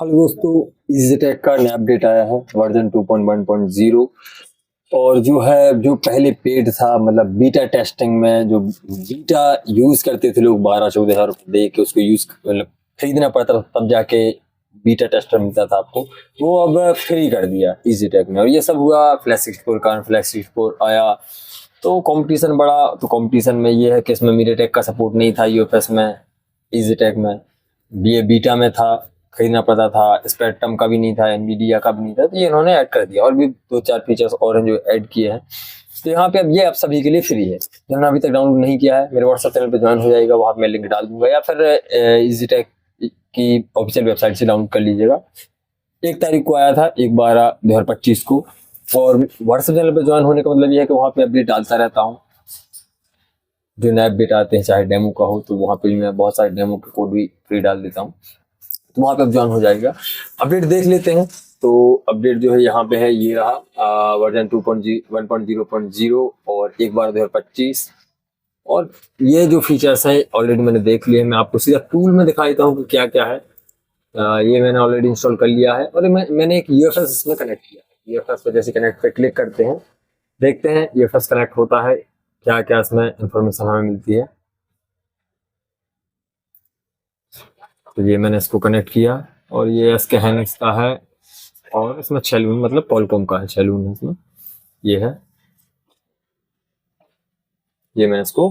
Hello दोस्तों, EasyTech का नया अपडेट आया है वर्जन 2.1.0। और जो पहले पेड था, मतलब बीटा टेस्टिंग में जो बीटा यूज करते थे लोग 12-14 हज़ार रुपये दे के उसको यूज मतलब खरीदना पड़ता था, तब जाके बीटा टेस्टर मिलता था आपको। वो अब फ्री कर दिया EasyTech में। और ये सब हुआ फ्लैश 64 का। फ्लैश 64 आया तो कंपटीशन बढ़ा। तो कंपटीशन में ये है कि इसमें MediaTek का सपोर्ट नहीं था UFS में, EasyTech में ये बीटा में था, खरीदना पड़ता था। स्पेक्ट्रम का भी नहीं था, एनवीडिया का भी नहीं था, तो ये इन्होंने ऐड कर दिया। और भी 2-4 फीचर्स और हैं जो ऐड किए हैं। तो यहाँ पे अब ये आप सभी के लिए फ्री है। जिन्होंने अभी तक डाउनलोड नहीं किया है, मेरे व्हाट्सएप चैनल पे ज्वाइन हो जाएगा, वहाँ पे मैं लिंक डाल दूंगा, या फिर EasyTech की ऑफिशियल वेबसाइट से डाउनलोड कर लीजिएगा। 1 तारीख को आया था, 1/12/2025 को। और व्हाट्सएप चैनल पे ज्वाइन होने का मतलब ये है कि वहाँ पे अपडेट डालता रहता हूँ। जो नए अपडेट आते हैं, चाहे डेमो का हो, तो वहाँ पे मैं बहुत सारे डेमो के कोड भी फ्री डाल देता हूँ, तो वहाँ पे अब ज्वाइन हो जाएगा। अपडेट देख लेते हैं। तो अपडेट जो है यहाँ पे है, ये रहा वर्जन 2.1.0.0 और 1/2025। और ये जो फीचर्स हैं ऑलरेडी मैंने देख लिए हैं। मैं आपको सीधा टूल में दिखा देता हूँ कि क्या क्या है। ये मैंने ऑलरेडी इंस्टॉल कर लिया है और मैंने एक UFS इसमें कनेक्ट किया है। UFS पे जैसे कनेक्ट पे क्लिक करते हैं, देखते हैं UFS कनेक्ट होता है, क्या क्या इसमें इंफॉर्मेशन हमें मिलती है। तो ये मैंने इसको कनेक्ट किया और ये इसके हैनिक्स का है। और इसमें Cellune मतलब Qualcomm का है, Cellune है इसमें। ये है, ये मैं इसको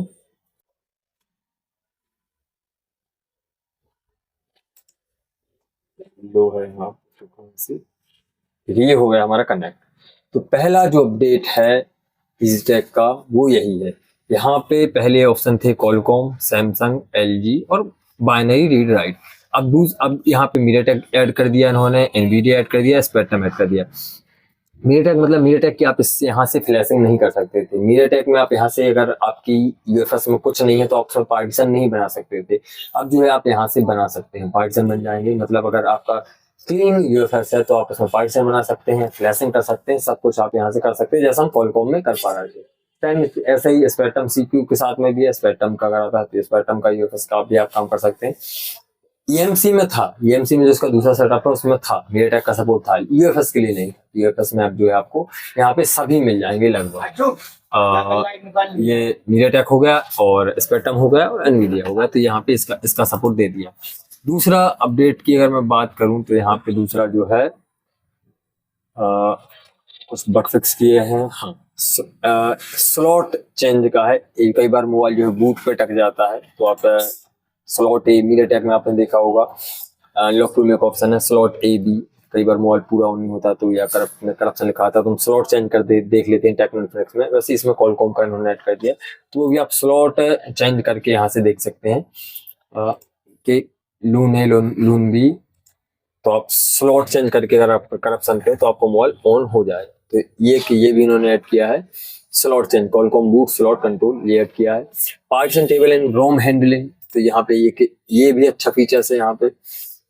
लो है यहाँ से। ये हो गया हमारा कनेक्ट। तो पहला जो अपडेट है EasyTech का वो यही है। यहाँ पे पहले ऑप्शन थे Qualcomm, Samsung, LG और बाइनरी रीड राइट। अब यहाँ पे MediaTek ऐड कर दिया इन्होंने, NVIDIA ऐड कर दिया, स्पेक्ट्रम ऐड कर दिया। MediaTek की आप इससे यहाँ से फ्लैशिंग नहीं कर सकते थे। MediaTek में आप यहाँ से अगर आपकी UFS में कुछ नहीं है तो आप उसमें पार्टीशन नहीं बना सकते थे। अब जो है आप यहाँ से बना सकते हैं, पार्टीशन बन जाएंगे। मतलब अगर आपका क्लीन UFS है तो आप उसमें पार्टीशन बना सकते हैं, फ्लैशिंग कर सकते हैं, सब कुछ आप यहाँ से कर सकते हैं, जैसा हम Qualcomm में कर पा रहे थे। सेम ऐसा ही स्पेक्ट्रम CPU के साथ में भी है। स्पेक्ट्रम का अगर आता है तो स्पेक्ट्रम का UFS का भी आप काम कर सकते हैं। EMC में था, EMC में जो इसका दूसरा सेटअप है उसमें था, MediaTek का सपोर्ट था, UFS के लिए नहीं। UFS में अब जो है आपको यहाँ पे सभी मिल जाएंगे लगभग। ये MediaTek हो गया और स्पेक्ट्रम हो गया और NVIDIA हो गया, तो यहाँ पे इसका सपोर्ट दे दिया। दूसरा अपडेट की अगर मैं बात करूं तो यहाँ पे दूसरा जो है कुछ बग फिक्स किए हैं। हाँ, स्लॉट चेंज का है। कई बार मोबाइल जो है बूट पे टक जाता है, तो आप स्लॉट A, MediaTek में आपने देखा होगा अनलॉक टूल में एक ऑप्शन है स्लॉट AB। कई बार मोबाइल पूरा ऑन नहीं होता तो, या करप्शन लिखा आता है, तो हम स्लॉट चेंज कर देख लेते हैं टेक्नोफ्लेक्स में। वैसे इसमें Qualcomm का इन्होंने ऐड कर दिया, तो वो भी आप स्लॉट चेंज करके यहाँ से देख सकते हैं कि लून है, लून भी। तो आप स्लॉट चेंज करके अगर आप करप्शन पे तो आपको मोबाइल ऑन हो जाए। तो ये भी इन्होंने ऐड किया है, slot change Qualcomm boot slot control ये ऐड किया है। Partition table and ROM handling, तो यहाँ पे ये भी अच्छा फीचर्स है। यहाँ पे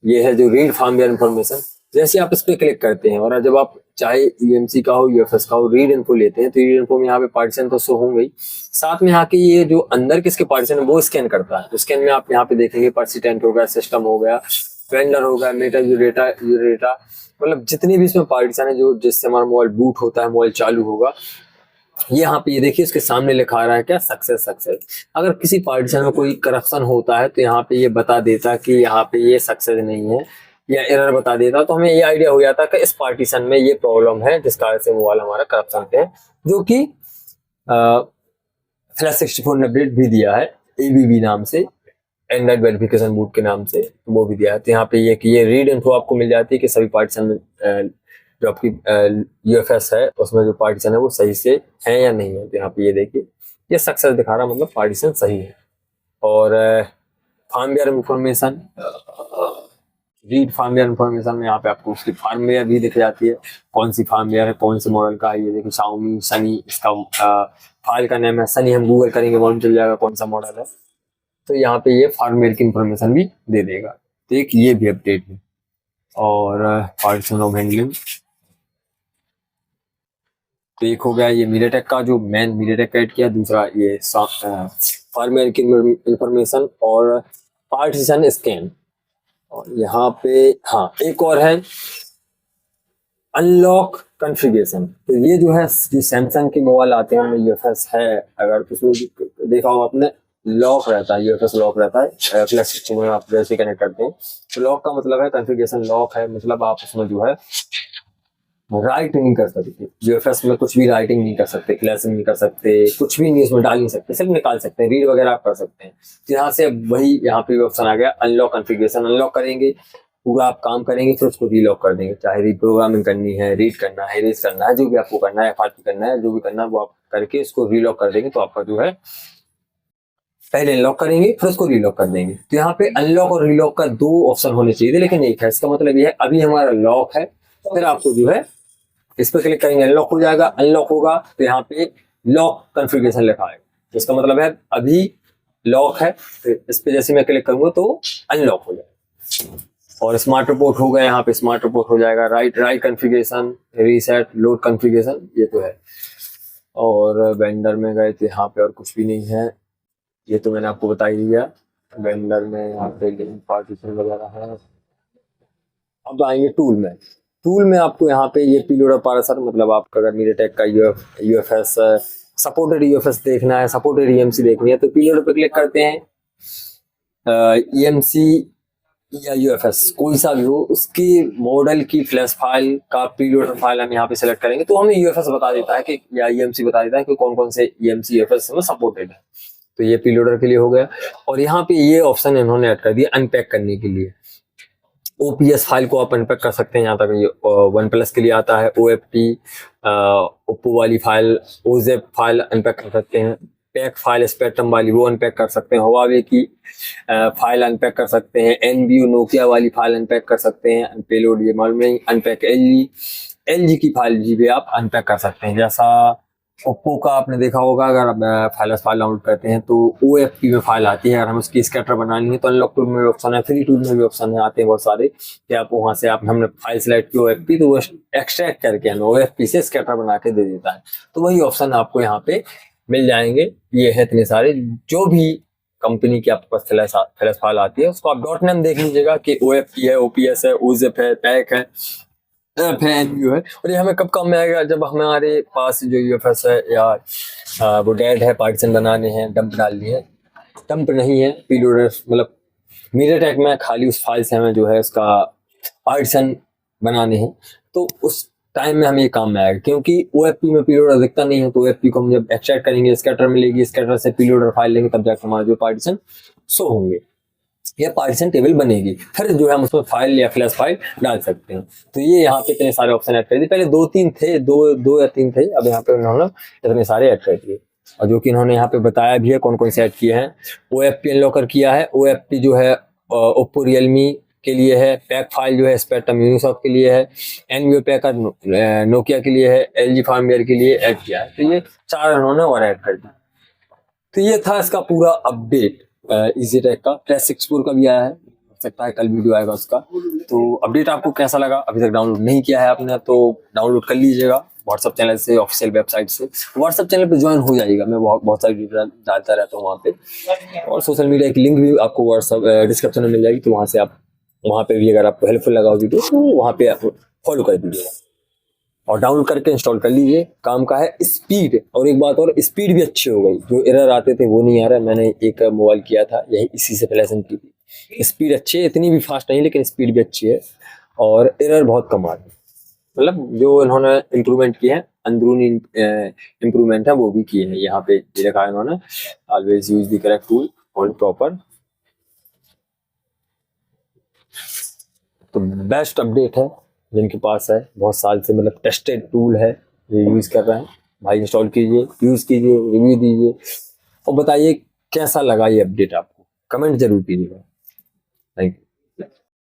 ये है जो रीड फर्मवेयर इन्फॉर्मेशन। जैसे आप इस पे क्लिक करते हैं और जब आप चाहे EMC का हो UFS का हो रीड इन्फो लेते हैं, तो रीड इन्फो में यहाँ पे पार्टीशन तो शो होंगे ही, साथ में यहाँ के ये जो अंदर किसके पार्टीशन है वो स्कैन करता है। तो स्कैन में आप यहाँ पे देखेंगे परसिस्टेंट हो गया, सिस्टम हो गया, वेंडर हो गया, मेटा यूरेटा, मतलब जितनी भी इसमें पार्टीशन है जो जिससे हमारा मोबाइल बूट होता है, मोबाइल चालू होगा। ये यहाँ पे ये देखिए इसके सामने लिखा आ रहा है क्या, सक्सेस। अगर किसी पार्टीशन में कोई करप्शन होता है तो यहाँ पे ये बता देता कि यहाँ पे ये सक्सेस नहीं है, या एरर बता देता, तो हमें ये आइडिया हो जाता कि इस पार्टीशन में ये प्रॉब्लम है जिस कारण से मोबाइल हमारा करप्शन पे है। जो कि फ्लैश 64 ने अपडेट भी दिया है ABB नाम से, एंड्रॉइड वेरिफिकेशन बूट के नाम से, वो भी दिया है। तो यहाँ पे ये रीड इन्फो आपको मिल जाती है कि सभी पार्टीशन में जो आपकी UFS है उसमें जो पार्टीशन है वो सही से है या नहीं है। तो यहाँ पे ये देखिए ये सक्सेस दिखा रहा, मतलब पार्टीशन सही है। और firmware information, read firmware information में यहाँ पे आपको उसकी फार्मवेयर भी दिख जाती है, कौन सी फार्मवेयर है, कौन से मॉडल का है। ये देखिए Xiaomi सनी, इसका फाइल का नाम है सनी। हम गूगल करेंगे मालूम चल जाएगा कौन सा मॉडल है। तो यहाँ पे ये फार्मवेयर की इंफॉर्मेशन भी दे देगा। तो एक ये भी अपडेट है। और पार्टीशन ऑफ हैंडलिंग, तो एक हो गया ये MediaTek का जो मेन MediaTek ऐड किया। दूसरा ये फार्मवेयर की इंफॉर्मेशन और पार्टीशन स्कैन। और यहाँ पे हाँ एक और है अनलॉक कॉन्फ़िगरेशन। तो ये जो है जो सैमसंग के मोबाइल आते हैं उनमें यूएफएस है, अगर उसमें देखा होगा आपने लॉक रहता है, यूएफएस लॉक रहता है प्लस सिस्टम में आप जैसे कनेक्ट करते हैं। तो लॉक का मतलब है कॉन्फ़िगरेशन लॉक है, मतलब आप उसमें जो है राइट नहीं कर सकते, यूएफएस में कुछ भी राइटिंग नहीं कर सकते, क्लैसिंग नहीं कर सकते, कुछ भी नहीं उसमें डाल नहीं सकते, सिर्फ निकाल सकते हैं, रीड वगैरह आप कर सकते हैं। तो यहाँ से वही यहाँ पे ऑप्शन आ गया अनलॉक कॉन्फ़िगरेशन। अनलॉक करेंगे, पूरा आप काम करेंगे, फिर उसको रीलॉक कर देंगे, चाहे रीप्रोग्रामिंग करनी है, रीड करना है, इरेज करना है, जो भी आपको करना है, एफआरपी करना है, जो भी करना है वो आप करके इसको रीलॉक कर देंगे। तो आपका जो है पहले अनलॉक करेंगे फिर उसको रीलॉक कर देंगे। तो यहाँ पे अनलॉक और रीलॉक का दो ऑप्शन होने चाहिए थे, लेकिन एक है। इसका मतलब ये है अभी हमारा लॉक है, फिर आपको जो है इस पर क्लिक करेंगे, अनलॉक हो जाएगा। अनलॉक होगा तो यहाँ पे लॉक कॉन्फ़िगरेशन लिखा है, इसका मतलब है अभी लॉक है, फिर इस पे जैसे मैं क्लिक करूंगा तो अनलॉक हो जाएगा। और स्मार्ट रिपोर्ट हो गया, यहाँ पे स्मार्ट रिपोर्ट हो जाएगा, right configuration, reset, load configuration, ये तो है। और वेंडर में गए तो यहाँ पे और कुछ भी नहीं है, ये तो मैंने आपको बता ही दिया। वेंडर में यहाँ पे लिंक पार्टीशन वगैरह है। अब आएंगे टूल में। टूल में आपको यहाँ पे ये पीलोड पार्सर, मतलब आपका अगर मीडियाटेक का यूएफएस सपोर्टेड यूएफएस देखना है, सपोर्टेड ईएमसी देखनी है, तो पीलोड पे क्लिक करते हैं। ईएमसी या यूएफएस कोई सा भी हो, उसकी मॉडल की फ्लैश फाइल का पीलोड फाइल हम यहाँ पे सेलेक्ट करेंगे तो हमें यूएफएस बता देता है कि, या ईएमसी बता देता है कि कौन कौन से ईएमसी यूएफएस में सपोर्टेड है। तो ये पीलोडर के लिए हो गया। और यहाँ पे ये ऑप्शन इन्होंने ऐड कर दिया अनपैक करने के लिए। ओपीएस फाइल को आप अनपैक कर सकते हैं, यहाँ तक ये वन प्लस के लिए आता है। ओएफटी ओप्पो वाली फाइल, ओजेप फाइल अनपैक कर सकते हैं। पैक फाइल स्पेक्ट्रम वाली वो अनपैक कर सकते हैं। हुआवे की फाइल अनपैक कर सकते हैं। एनबीयू नोकिया वाली फाइल अनपैक कर सकते हैं। पेलोड ये मालूम नहीं। अनपैक एलजी की फाइल जी भी आप अनपैक कर सकते हैं। जैसा ओप्पो का आपने देखा होगा, अगर आप फाइल डाउनलोड करते हैं तो ओएफपी में फाइल आती है, अगर हम उसकी स्कैटर बनानी है तो अनलॉक टूल में भी ऑप्शन है, फ्री टूल में भी ऑप्शन है, आते हैं बहुत सारे कि आप वहां से आप हमने फाइल सेलेक्ट की ओएफपी तो वो एक्सट्रैक्ट करके हमें ओएफपी से स्कैटर बना के दे देता है। तो वही ऑप्शन आपको यहाँ पे मिल जाएंगे। ये है इतने सारे, जो भी कंपनी की आपके पास फ्लैश फाइल आती है उसको आप डॉट नेम देख लीजिएगा कि ओएफपी है, ओपीएस है, ओजेप है, पैक है, एनबीयू है। और ये हमें कब काम में आएगा, जब हमारे पास जो यूएफएस है या वो डेड है, पार्टीशन बनाने हैं, डंप डालनी है। डंप नहीं है, पीलोडर मतलब मीडियाटेक में खाली उस फाइल से हमें जो है उसका पार्टीशन बनाने हैं, तो उस टाइम में हमें ये काम में आएगा। क्योंकि ओएफपी में पीलोडर दिखता नहीं है, तो ओएफपी को हम जब एक्सट्रैक्ट करेंगे, स्कैटर मिलेगी, स्कैटर से पीलोडर फाइल लेंगे, तब जाकर हमारे जो पार्टीशन शो होंगे या पार्टीशन टेबल बनेगी, फिर जो है हम उसमें फाइल या फ्लैश फाइल डाल सकते हैं। तो ये यहाँ पे इतने सारे ऑप्शन ऐड कर दिए। पहले दो तीन थे, दो या तीन थे, अब यहाँ पे उन्होंने इतने सारे ऐड कर दिए। और जो कि इन्होंने यहाँ पे बताया भी है कौन कौन से ऐड किए हैं। ओएफपी अनलॉकर किया है। ओएफपी जो है ओप्पो रियलमी के लिए है। पैक फाइल जो है स्पेक्ट्रम यूनिसॉफ्ट के लिए है। एनबीयू पैकर नोकिया के लिए है। एलजी फार्मवेयर के लिए ऐड किया है। तो ये चार इन्होंने और ऐड कर दिया। तो ये था इसका पूरा अपडेट EasyTech का। प्लस 6 Pro का भी आया है, हो सकता है कल वीडियो आएगा उसका। तो अपडेट आपको कैसा लगा, अभी तक डाउनलोड नहीं किया है आपने तो डाउनलोड कर लीजिएगा व्हाट्सअप चैनल से, ऑफिशियल वेबसाइट से। व्हाट्सअप चैनल पे ज्वाइन हो जाइएगा, मैं बहुत सारी डिटेल डालता रहता हूँ वहाँ पे। और सोशल मीडिया की लिंक भी आपको व्हाट्सअप डिस्क्रिप्शन में मिल जाएगी, तो वहाँ से आप वहाँ पे भी अगर आपको हेल्पफुल लगा वीडियो तो वहाँ पे आप फॉलो कर दीजिएगा और डाउनलोड करके इंस्टॉल कर लीजिए। काम का है स्पीड। और एक बात और, स्पीड भी अच्छी हो गई, जो एरर आते थे वो नहीं आ रहा। मैंने एक मोबाइल किया था यही, इसी से प्लेजेंट की थी। स्पीड अच्छी है, इतनी भी फास्ट नहीं लेकिन स्पीड भी अच्छी है और एरर बहुत कम आ रही है। मतलब जो इन्होंने इम्प्रूवमेंट किए हैं, अंदरूनी इम्प्रूवमेंट है वो भी किए हैं। यहाँ पे लिखा है इन्होंने always use the correct tool on proper. तो बेस्ट अपडेट है जिनके पास है, बहुत साल से मतलब टेस्टेड टूल है, ये यूज़ कर रहे हैं भाई। इंस्टॉल कीजिए, यूज़ कीजिए, रिव्यू दीजिए और बताइए कैसा लगा ये अपडेट आपको, कमेंट जरूर कीजिएगा। Thank you.